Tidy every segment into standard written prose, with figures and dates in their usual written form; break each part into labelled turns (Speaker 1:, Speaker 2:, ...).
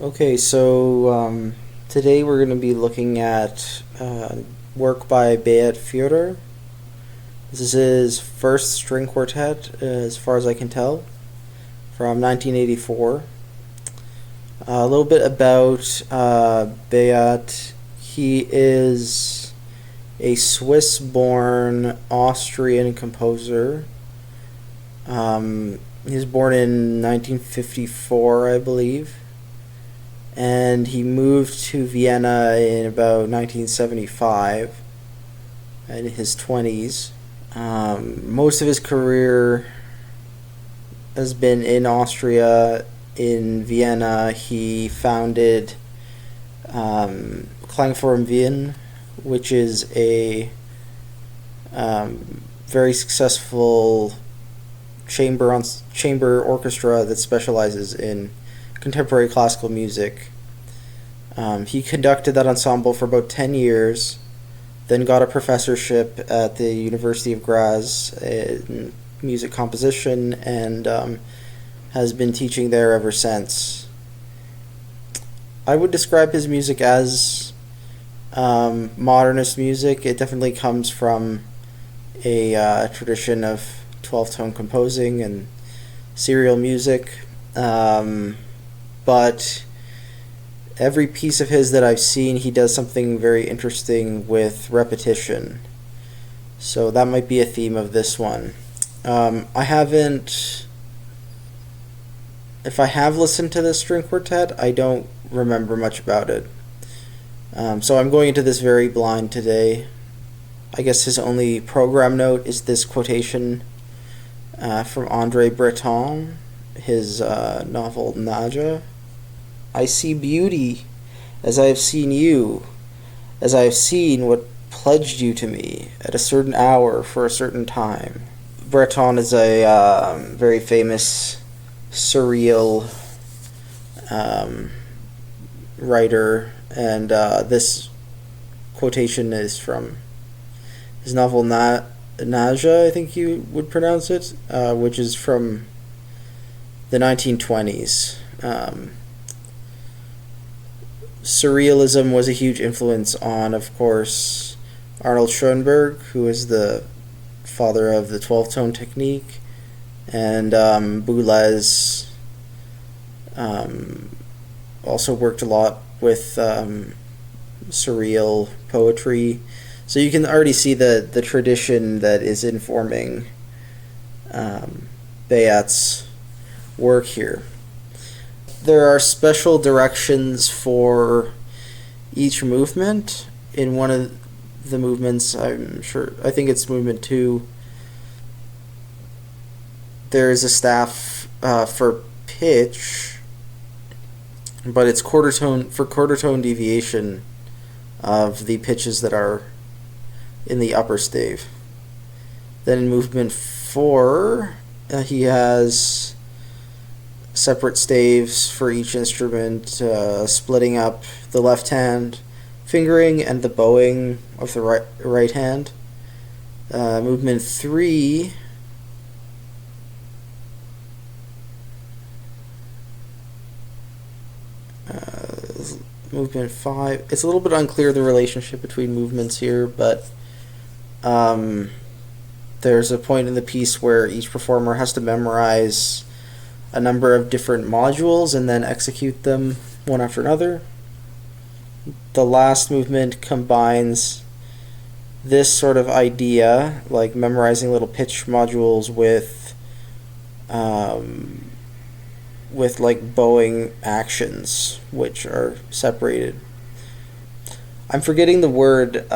Speaker 1: Okay, so today we're going to be looking at work by Ep15. This is his first string quartet, as far as I can tell, from 1984. A little bit about Beat. He is a Swiss-born Austrian composer. He was born in 1954, I believe, and he moved to Vienna in about 1975 in his 20s. Most of his career has been in Austria. In Vienna, he founded Klangforum Wien, which is a very successful chamber orchestra that specializes in contemporary classical music. He conducted that ensemble for about 10 years, then got a professorship at the University of Graz in music composition, and has been teaching there ever since. I would describe his music as modernist music. It definitely comes from a tradition of 12-tone composing and serial music. But every piece of his that I've seen, he does something very interesting with repetition. So that might be a theme of this one. If I have listened to this string quartet, I don't remember much about it. So I'm going into this very blind today. I guess his only program note is this quotation from Andre Breton, his novel Naja. I see beauty as I have seen you, as I have seen what pledged you to me at a certain hour for a certain time. Breton is a very famous surreal writer, and this quotation is from his novel Naja, I think you would pronounce it, which is from the 1920s. Surrealism was a huge influence on, of course, Arnold Schoenberg, who is the father of the 12-tone technique, and Boulez also worked a lot with surreal poetry. So you can already see the tradition that is informing Beat's work here. There are special directions for each movement. In one of the movements, I think it's movement 2, there is a staff for pitch, but it's quarter tone deviation of the pitches that are in the upper stave. Then in movement 4, he has separate staves for each instrument, splitting up the left hand fingering and the bowing of the right hand. Movement 3, movement 5, it's a little bit unclear the relationship between movements here, but there's a point in the piece where each performer has to memorize a number of different modules and then execute them one after another. The last movement combines this sort of idea, like memorizing little pitch modules, with like bowing actions, which are separated. I'm forgetting the word.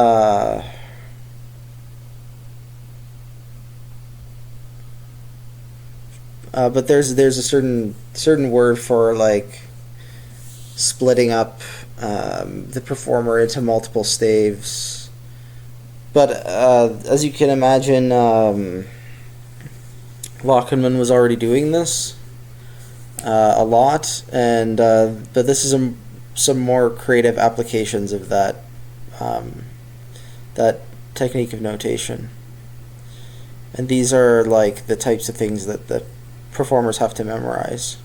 Speaker 1: But there's a certain word for like splitting up the performer into multiple staves. But as you can imagine, Lochenman was already doing this a lot, and but this is some more creative applications of that technique of notation. And these are like the types of things that the performers have to memorize.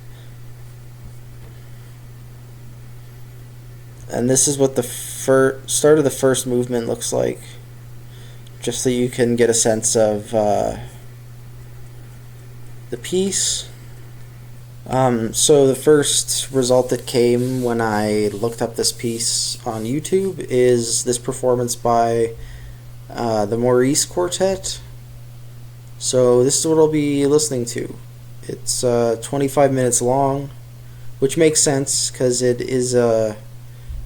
Speaker 1: And this is what the start of the first movement looks like, just so you can get a sense of the piece. So the first result that came when I looked up this piece on YouTube is this performance by the Maurice Quartet. So this is what I'll be listening to. It's 25 minutes long, which makes sense because it is a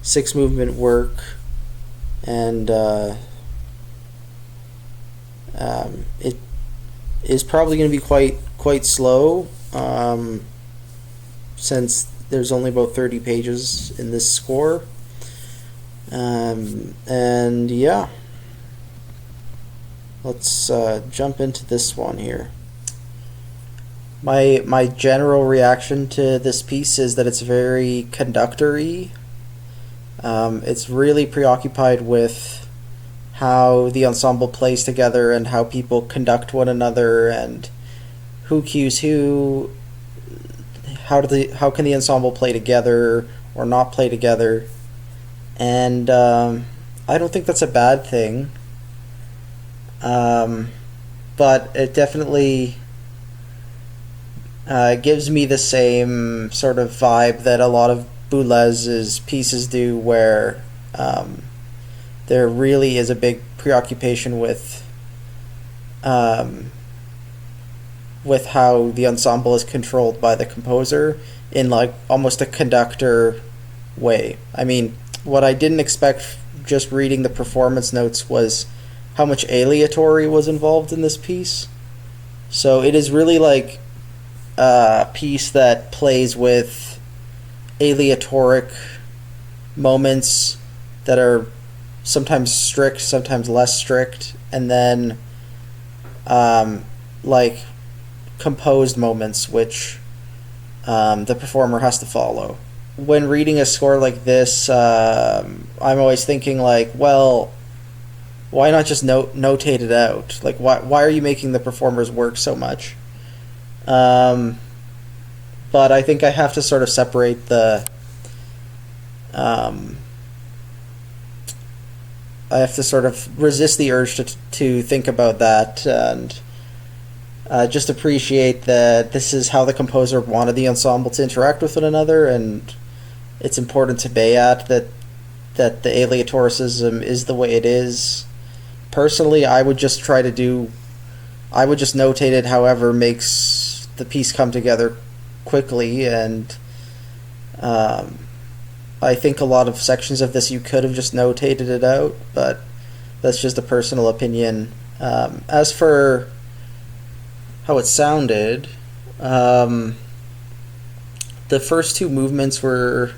Speaker 1: 6-movement work, and it is probably going to be quite slow, since there's only about 30 pages in this score. And yeah, let's jump into this one here. My general reaction to this piece is that it's very conductory. It's really preoccupied with how the ensemble plays together and how people conduct one another and who cues who. How can the ensemble play together or not play together? And I don't think that's a bad thing. But it definitely gives me the same sort of vibe that a lot of Boulez's pieces do, where there really is a big preoccupation with how the ensemble is controlled by the composer in like almost a conductor way. I mean, what I didn't expect just reading the performance notes was how much aleatory was involved in this piece. So it is really like a piece that plays with aleatoric moments that are sometimes strict, sometimes less strict, and then like composed moments which the performer has to follow. When reading a score like this, I'm always thinking like, well, why not just notate it out? Like, why are you making the performers work so much? But I think I have to sort of separate the I have to sort of resist the urge to think about that, and just appreciate that this is how the composer wanted the ensemble to interact with one another, and it's important to Bayat that the aleatoricism is the way it is. Personally, I would just notate it however makes the piece come together quickly, and I think a lot of sections of this you could have just notated it out, but that's just a personal opinion. As for how it sounded, the first two movements were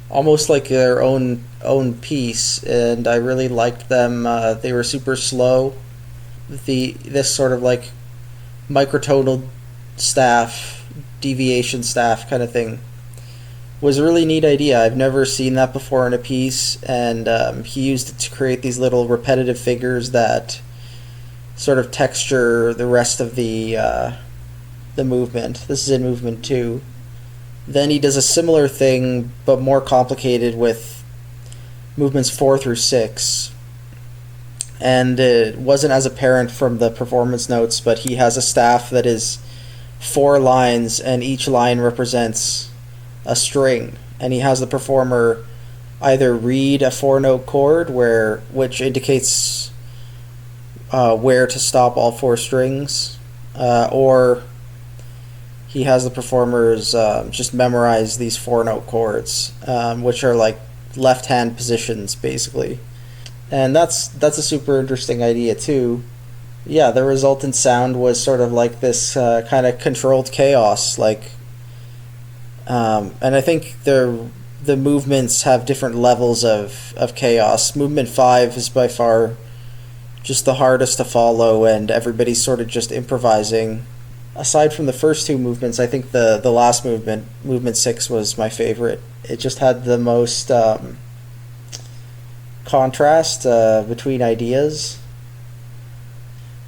Speaker 1: almost like their own piece, and I really liked them. They were super slow. This sort of like microtonal staff, deviation staff kind of thing was a really neat idea. I've never seen that before in a piece, and he used it to create these little repetitive figures that sort of texture the rest of the movement. This is in movement 2. Then he does a similar thing, but more complicated, with movements 4 through 6. And it wasn't as apparent from the performance notes, but he has a staff that is 4 lines, and each line represents a string. And he has the performer either read a 4-note chord, which indicates where to stop all 4 strings, or he has the performers just memorize these 4-note chords, which are like left-hand positions, basically. And that's a super interesting idea, too. Yeah, the resultant sound was sort of like this kind of controlled chaos, like, and I think the movements have different levels of chaos. Movement 5 is by far just the hardest to follow, and everybody's sort of just improvising. Aside from the first 2 movements, I think the last movement, movement 6, was my favorite. It just had the most contrast between ideas.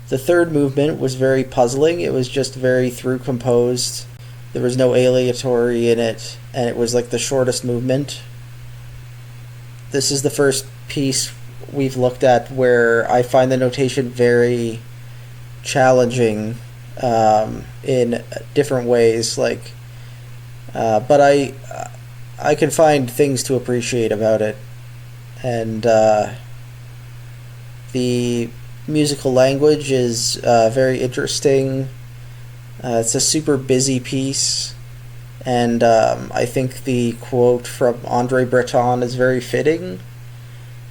Speaker 1: The third movement was very puzzling. It was just very through composed. There was no aleatory in it, and it was like the shortest movement. this is the first piece we've looked at where I find the notation very challenging in different ways. Like, but I can find things to appreciate about it, and the musical language is very interesting. It's a super busy piece, and I think the quote from Andre Breton is very fitting.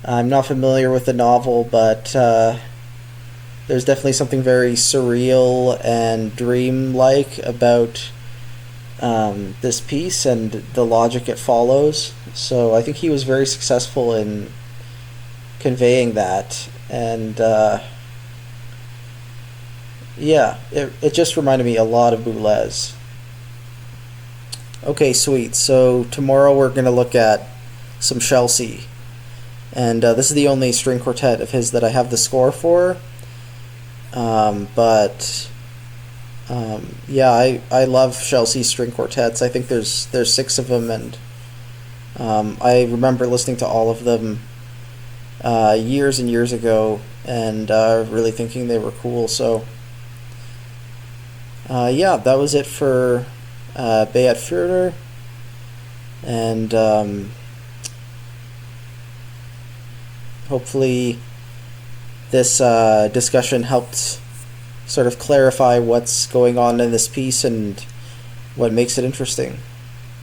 Speaker 1: I'm not familiar with the novel, but there's definitely something very surreal and dream-like about this piece and the logic it follows. So I think he was very successful in conveying that, and yeah, it just reminded me a lot of Boulez. Okay, sweet. So tomorrow we're going to look at some Chelsea. And this is the only string quartet of his that I have the score for. But yeah, I love Chelsea string quartets. I think there's 6 of them, and I remember listening to all of them years and years ago, and really thinking they were cool. So yeah, that was it for Beat Führer, and hopefully this discussion helped sort of clarify what's going on in this piece and what makes it interesting.